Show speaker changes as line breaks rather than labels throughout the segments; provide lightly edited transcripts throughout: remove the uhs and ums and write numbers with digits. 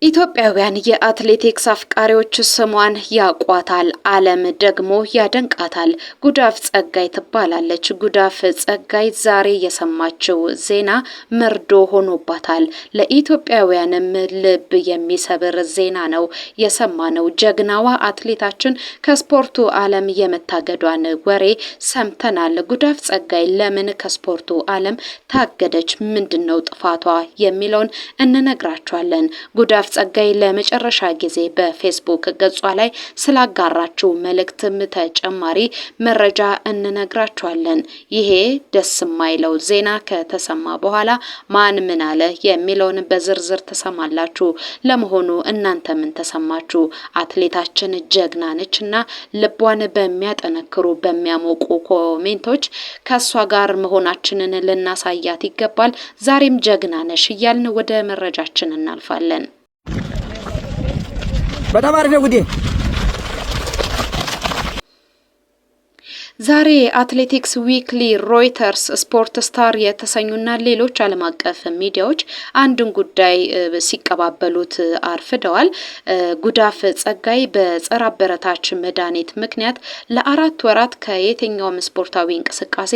ኢትዮጵያውያን የአትሌቲክስ አፍቃሪዎች ስሟን ያቋታል፣ ዓለም ደግሞ ያደንቃታል። ጉዳፍ ጸጋይ ትባላለች። ጉዳፍ ጸጋይ ዛሬ የሰማችው ዜና መርዶ ሆኖባታል። ለኢትዮጵያውያንም ልብ የሚሰብር ዜና ነው የሰማነው። ጀግናዋ አትሌታችን ከስፖርቱ ዓለም የመታገዷን ወሬ ሰምተናል። ጉዳፍ ጸጋይ ለምን ከስፖርቱ ዓለም ታገደች? ምንድነው ጥፋቷ? የሚለውን እንነግራችኋለን። ጉዳፍ ጸጋይ ለመጨረሻ ጊዜ በፌስቡክ ገጿ ላይ ስላጋራችው መልእክትም ተጨማሪ መረጃ እንነግራችኋለን። ይሄ ደስ የማይለው ዜና ከተሰማ በኋላ ማን ምን አለ የሚለውን በዝርዝር ተሰማላችሁ። ለመሆኑ እናንተ ምን ተሰማችሁ? አትሌታችን ጀግና ነችና ልቧን በሚያጠነክሩ በሚያሞቁ ኮሜንቶች ከሷ ጋር መሆናችንን ልናሳያት ይገባል። ዛሬም ጀግና ነሽ እያልን ወደ መረጃችን እናልፋለን።
በጣም አሪፍ ነው ጉዴ።
ዛሬ አትሌቲክስ ዊክሊ፣ ሮይተርስ፣ ስፖርት ስታር የተሰኙና ሌሎች ዓለም አቀፍ ሚዲያዎች አንድን ጉዳይ ሲቀባበሉት አርፍደዋል። ጉዳፍ ጸጋይ በጸረ አበረታች መድኃኒት ምክንያት ለ4 ወራት ከየትኛውም ስፖርታዊ እንቅስቃሴ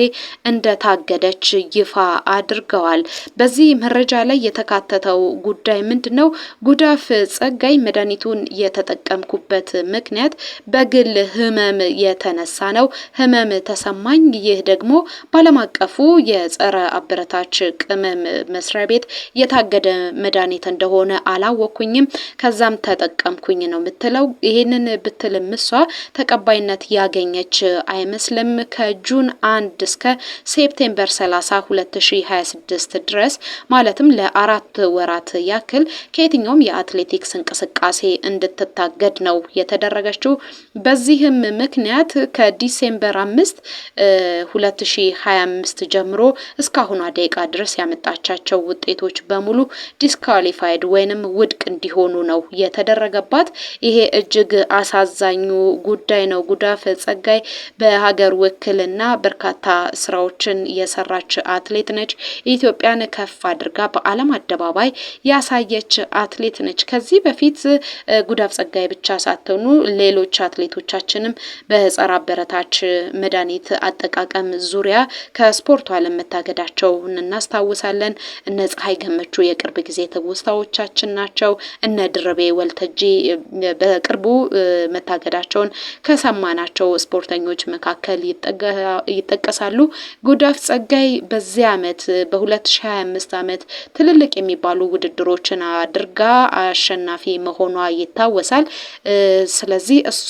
እንደታገደች ይፋ አድርገዋል። በዚህ መረጃ ላይ የተካተተው ጉዳይ ምንድነው? ጉዳፍ ጸጋይ መድኃኒቱን የተጠቀምኩበት ምክንያት በግል ህመም የተነሳ ነው። ህመም ተሰማኝ። ይህ ደግሞ ባለም አቀፉ የጸረ አበረታች ቅመም መስሪያ ቤት የታገደ መድኃኒት እንደሆነ አላወኩኝም። ከዛም ተጠቀምኩኝ ነው የምትለው። ይሄንን ብትልም እሷ ተቀባይነት ያገኘች አይመስልም። ከጁን 1 እስከ ሴፕቴምበር 30 2026 ድረስ ማለትም ለ4 ወራት ያክል ከየትኛውም የአትሌቲክስ እንቅስቃሴ እንድትታገድ ነው የተደረገችው። በዚህም ምክንያት ከዲሴምበር 5 2025 ጀምሮ እስካሁኗ ደቂቃ ድረስ ያመጣቻቸው ውጤቶች በሙሉ ዲስኳሊፋይድ ወይንም ውድቅ እንዲሆኑ ነው የተደረገባት። ይሄ እጅግ አሳዛኙ ጉዳይ ነው። ጉዳፍ ጸጋይ በሀገር ውክልና በርካታ ስራዎችን የሰራች አትሌት ነች። ኢትዮጵያን ከፍ አድርጋ በዓለም አደባባይ ያሳየች አትሌት ነች። ከዚህ በፊት ጉዳፍ ጸጋይ ብቻ ሳትሆኑ ሌሎች አትሌቶቻችንም በጸረ አበረታች መድኃኒት አጠቃቀም ዙሪያ ከስፖርቱ ዓለም መታገዳቸውን እናስታውሳለን። እነ ፀሐይ ገመቹ የቅርብ ጊዜ ትውስታዎቻችን ናቸው። እነ ድርቤ ወልተጂ በቅርቡ መታገዳቸውን ከሰማናቸው ስፖርተኞች መካከል ይጠቀሳሉ። ጉዳፍ ጸጋይ በዚህ ዓመት በ2025 ዓመት ትልልቅ የሚባሉ ውድድሮችን አድርጋ አሸናፊ መሆኗ ይታወሳል። ስለዚህ እሷ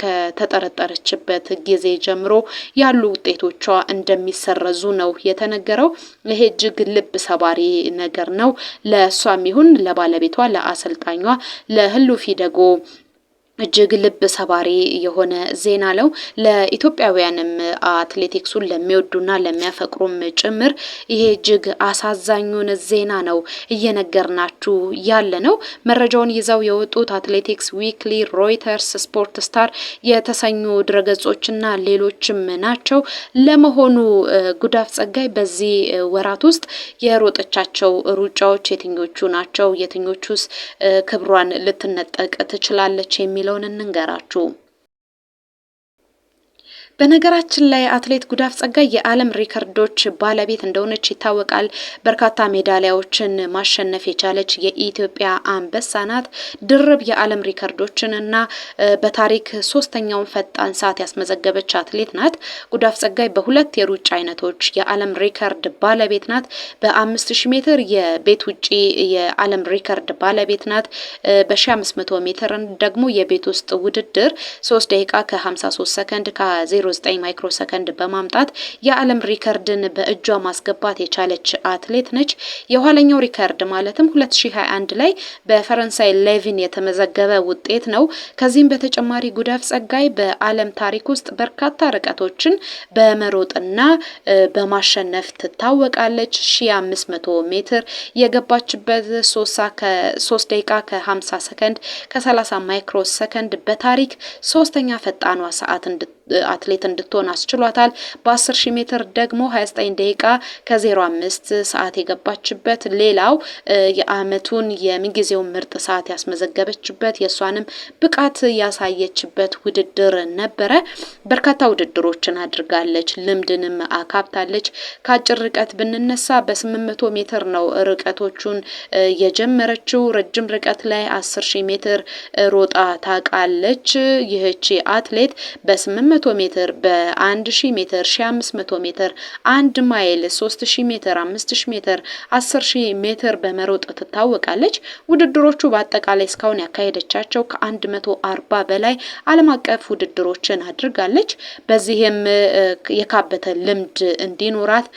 ከተጠረጠረችበት ጊዜ ጀምሮ ያሉ ውጤቶቿ እንደሚሰረዙ ነው የተነገረው። ይሄ እጅግ ልብ ሰባሪ ነገር ነው። ለሷም ይሁን ለባለቤቷ ለአሰልጣኟ ለህሉፊ ደጎ እጅግ ልብ ሰባሪ የሆነ ዜና ነው። ለኢትዮጵያውያንም አትሌቲክሱን ለሚወዱና ለሚያፈቅሩም ጭምር ይሄ እጅግ አሳዛኙን ዜና ነው እየነገርናችሁ ያለ ነው። መረጃውን ይዘው የወጡት አትሌቲክስ ዊክሊ፣ ሮይተርስ፣ ስፖርት ስታር የተሰኙ ድረገጾችና ሌሎችም ናቸው። ለመሆኑ ጉዳፍ ጸጋይ በዚህ ወራት ውስጥ የሮጠቻቸው ሩጫዎች የትኞቹ ናቸው? የትኞቹስ ክብሯን ልትነጠቅ ትችላለች የሚለው እንንገራችሁ። በነገራችን ላይ አትሌት ጉዳፍ ጸጋይ የዓለም ሪከርዶች ባለቤት እንደሆነች ይታወቃል። በርካታ ሜዳሊያዎችን ማሸነፍ የቻለች የኢትዮጵያ አንበሳ ናት። ድርብ የዓለም ሪከርዶችን እና በታሪክ 3ኛውን ፈጣን ሰዓት ያስመዘገበች አትሌት ናት። ጉዳፍ ጸጋይ በሁለት የሩጫ አይነቶች የዓለም ሪከርድ ባለቤት ናት። በ5000 ሜትር የቤት ውጪ የዓለም ሪከርድ ባለቤት ናት። በ1500 ሜትር ደግሞ የቤት ውስጥ ውድድር 3 ደቂቃ ከ53 ሰከንድ ከ0 9 ማይክሮ ሰከንድ በማምጣት የዓለም ሪከርድን በእጇ ማስገባት የቻለች አትሌት ነች። የኋለኛው ሪከርድ ማለትም 2021 ላይ በፈረንሳይ ሌቪን የተመዘገበ ውጤት ነው። ከዚህም በተጨማሪ ጉዳፍ ጸጋይ በዓለም ታሪክ ውስጥ በርካታ ርቀቶችን በመሮጥና በማሸነፍ ትታወቃለች። 1500 ሜትር የገባችበት 3 ደቂቃ ከ50 ሰከንድ ከ30 ማይክሮ ሰከንድ በታሪክ 3ኛ ፈጣኗ ሰዓት አትሌት እንድትሆን አስችሏታል። በ10000 ሜትር ደግሞ 29 ደቂቃ ከ05 ሰዓት የገባችበት ሌላው የአመቱን የምንጊዜው ምርጥ ሰዓት ያስመዘገበችበት የሷንም ብቃት ያሳየችበት ውድድር ነበረ። በርካታ ውድድሮችን አድርጋለች፣ ልምድንም አካብታለች። ከአጭር ርቀት ብንነሳ በ800 ሜትር ነው ርቀቶቹን የጀመረችው። ረጅም ርቀት ላይ 10000 ሜትር ሮጣ ታውቃለች። ይህቺ አትሌት በ800 ሜትር፣ በ1000 ሜትር፣ 1500 ሜትር፣ 1 ማይል፣ 3000 ሜትር፣ 5000 ሜትር፣ 10000 ሜትር በመሮጥ ትታወቃለች። ውድድሮቹ በአጠቃላይ እስካሁን ያካሄደቻቸው ከ140 በላይ ዓለም አቀፍ ውድድሮችን አድርጋለች። በዚህም የካበተ ልምድ እንዲኖራት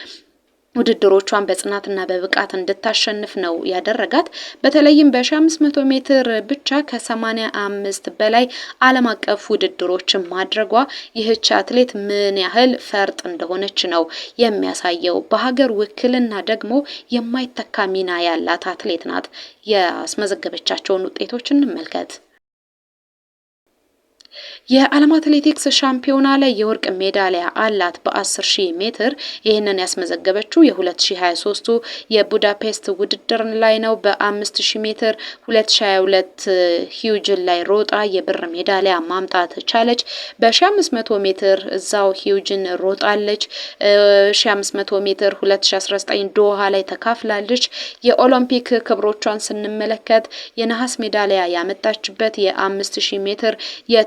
ውድድሮቿን በጽናትና በብቃት እንድታሸንፍ ነው ያደረጋት። በተለይም በ1500 ሜትር ብቻ ከ85 በላይ ዓለም አቀፍ ውድድሮችን ማድረጓ ይህች አትሌት ምን ያህል ፈርጥ እንደሆነች ነው የሚያሳየው። በሀገር ውክልና ደግሞ የማይተካ ሚና ያላት አትሌት ናት። ያስመዘገበቻቸውን ውጤቶች እንመልከት። የዓለም አትሌቲክስ ሻምፒዮና ላይ የወርቅ ሜዳሊያ አላት በ10000 ሜትር። ይህንን ያስመዘገበችው የ2023 የቡዳፔስት ውድድር ላይ ነው። በ5000 ሜትር 2022 ሂውጅን ላይ ሮጣ የብር ሜዳሊያ ማምጣት ቻለች። በ1500 ሜትር እዛው ሂውጅን ሮጣለች። 1500 ሜትር 2019 ዶሃ ላይ ተካፍላለች። የኦሎምፒክ ክብሮቿን ስንመለከት የነሐስ ሜዳሊያ ያመጣችበት የ5000 ሜትር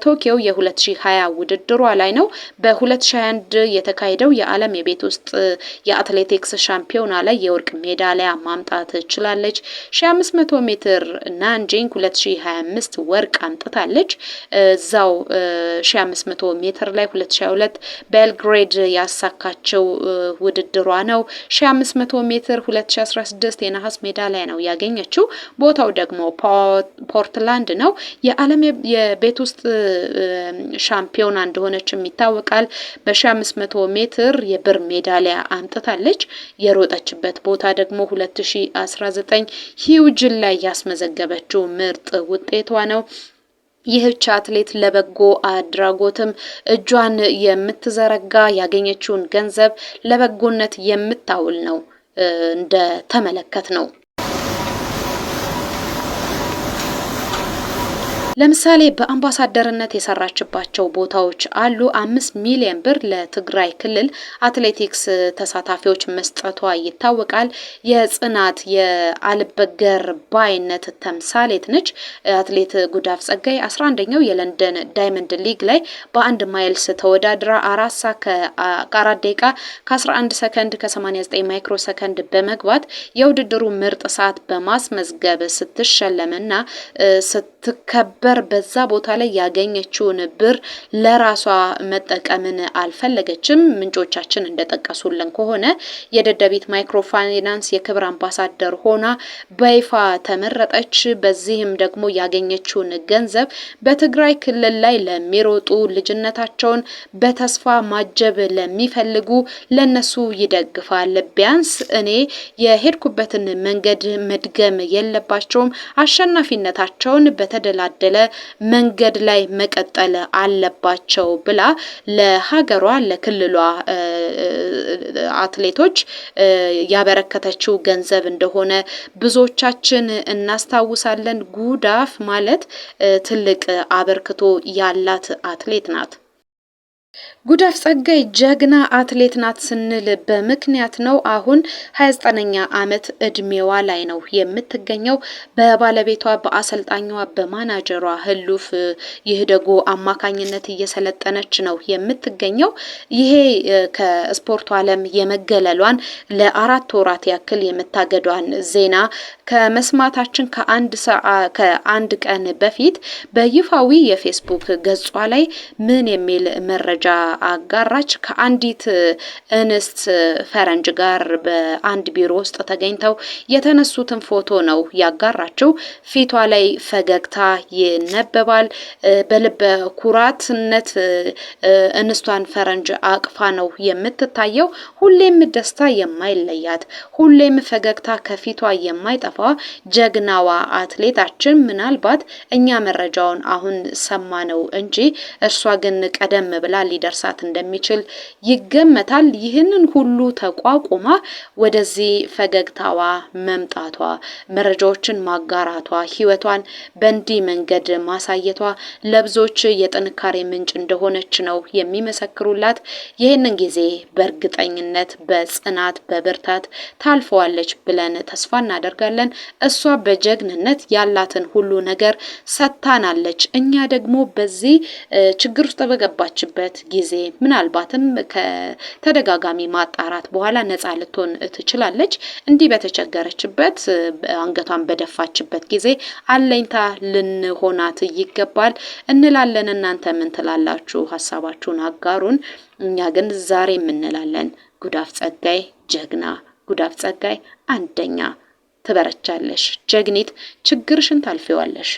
ቶኪዮ የ2020 ውድድሯ ላይ ነው። በ2021 የተካሄደው የዓለም የቤት ውስጥ የአትሌቲክስ ሻምፒዮና ላይ የወርቅ ሜዳሊያ ማምጣት ችላለች። 1500 ሜትር ናንጂንግ 2025 ወርቅ አምጥታለች። እዛው 1500 ሜትር ላይ 2022 ቤልግሬድ ያሳካቸው ውድድሯ ነው። 1500 ሜትር 2016 የነሐስ ሜዳሊያ ነው ያገኘችው። ቦታው ደግሞ ፖርትላንድ ነው። የዓለም የቤት ውስጥ ሻምፒዮና እንደሆነችም ይታወቃል። በ1500 ሜትር የብር ሜዳሊያ አምጥታለች። የሮጠችበት ቦታ ደግሞ 2019 ሂውጅን ላይ ያስመዘገበችው ምርጥ ውጤቷ ነው። ይህች አትሌት ለበጎ አድራጎትም እጇን የምትዘረጋ ያገኘችውን ገንዘብ ለበጎነት የምታውል ነው እንደ ተመለከት ነው። ለምሳሌ በአምባሳደርነት የሰራችባቸው ቦታዎች አሉ። 5 ሚሊዮን ብር ለትግራይ ክልል አትሌቲክስ ተሳታፊዎች መስጠቷ ይታወቃል። የጽናት የአልበገር ባይነት ተምሳሌት ነች። አትሌት ጉዳፍ ጸጋይ 11ኛው የለንደን ዳይመንድ ሊግ ላይ በ1 ማይልስ ተወዳድራ 4 ደቂቃ ከ11 ሰከንድ ከ89 ማይክሮ ሰከንድ በመግባት የውድድሩ ምርጥ ሰዓት በማስመዝገብ ስትሸለምና ስትከበር በዛ ቦታ ላይ ያገኘችውን ብር ለራሷ መጠቀምን አልፈለገችም። ምንጮቻችን እንደጠቀሱልን ከሆነ የደደቢት ማይክሮፋይናንስ የክብር አምባሳደር ሆና በይፋ ተመረጠች። በዚህም ደግሞ ያገኘችውን ገንዘብ በትግራይ ክልል ላይ ለሚሮጡ ልጅነታቸውን በተስፋ ማጀብ ለሚፈልጉ ለነሱ ይደግፋል። ቢያንስ እኔ የሄድኩበትን መንገድ መድገም የለባቸውም፣ አሸናፊነታቸውን በተደላደለ መንገድ ላይ መቀጠል አለባቸው ብላ ለሀገሯ ለክልሏ አትሌቶች ያበረከተችው ገንዘብ እንደሆነ ብዙዎቻችን እናስታውሳለን። ጉዳፍ ማለት ትልቅ አበርክቶ ያላት አትሌት ናት። ጉዳፍ ጸጋይ ጀግና አትሌት ናት ስንል በምክንያት ነው። አሁን 29ኛ ዓመት እድሜዋ ላይ ነው የምትገኘው። በባለቤቷ በአሰልጣኟ በማናጀሯ ህሉፍ ይህደጎ አማካኝነት እየሰለጠነች ነው የምትገኘው። ይሄ ከስፖርቱ ዓለም የመገለሏን ለ4 ወራት ያክል የመታገዷን ዜና ከመስማታችን ከአንድ ቀን በፊት በይፋዊ የፌስቡክ ገጿ ላይ ምን የሚል መረጃ አጋራች። ከአንዲት እንስት ፈረንጅ ጋር በአንድ ቢሮ ውስጥ ተገኝተው የተነሱትን ፎቶ ነው ያጋራችው። ፊቷ ላይ ፈገግታ ይነበባል። በልበ ኩራትነት እንስቷን ፈረንጅ አቅፋ ነው የምትታየው። ሁሌም ደስታ የማይለያት፣ ሁሌም ፈገግታ ከፊቷ የማይጠፋ ጀግናዋ አትሌታችን ምናልባት እኛ መረጃውን አሁን ሰማነው እንጂ እርሷ ግን ቀደም ብላ ሊደርሳት እንደሚችል ይገመታል። ይህንን ሁሉ ተቋቁማ ወደዚህ ፈገግታዋ መምጣቷ፣ መረጃዎችን ማጋራቷ፣ ህይወቷን በእንዲህ መንገድ ማሳየቷ ለብዙዎች የጥንካሬ ምንጭ እንደሆነች ነው የሚመሰክሩላት። ይህንን ጊዜ በእርግጠኝነት በጽናት በብርታት ታልፈዋለች ብለን ተስፋ እናደርጋለን። እሷ በጀግንነት ያላትን ሁሉ ነገር ሰጥታናለች። እኛ ደግሞ በዚህ ችግር ውስጥ በገባችበት ጊዜ ምናልባትም ከተደጋጋሚ ማጣራት በኋላ ነፃ ልትሆን ትችላለች። እንዲህ በተቸገረችበት አንገቷን በደፋችበት ጊዜ አለኝታ ልንሆናት ይገባል እንላለን። እናንተ ምን ትላላችሁ? ሀሳባችሁን አጋሩን። እኛ ግን ዛሬ እንላለን ጉዳፍ ጸጋይ ጀግና፣ ጉዳፍ ጸጋይ አንደኛ። ትበረቻለሽ ጀግኒት፣ ችግርሽን ታልፊዋለሽ።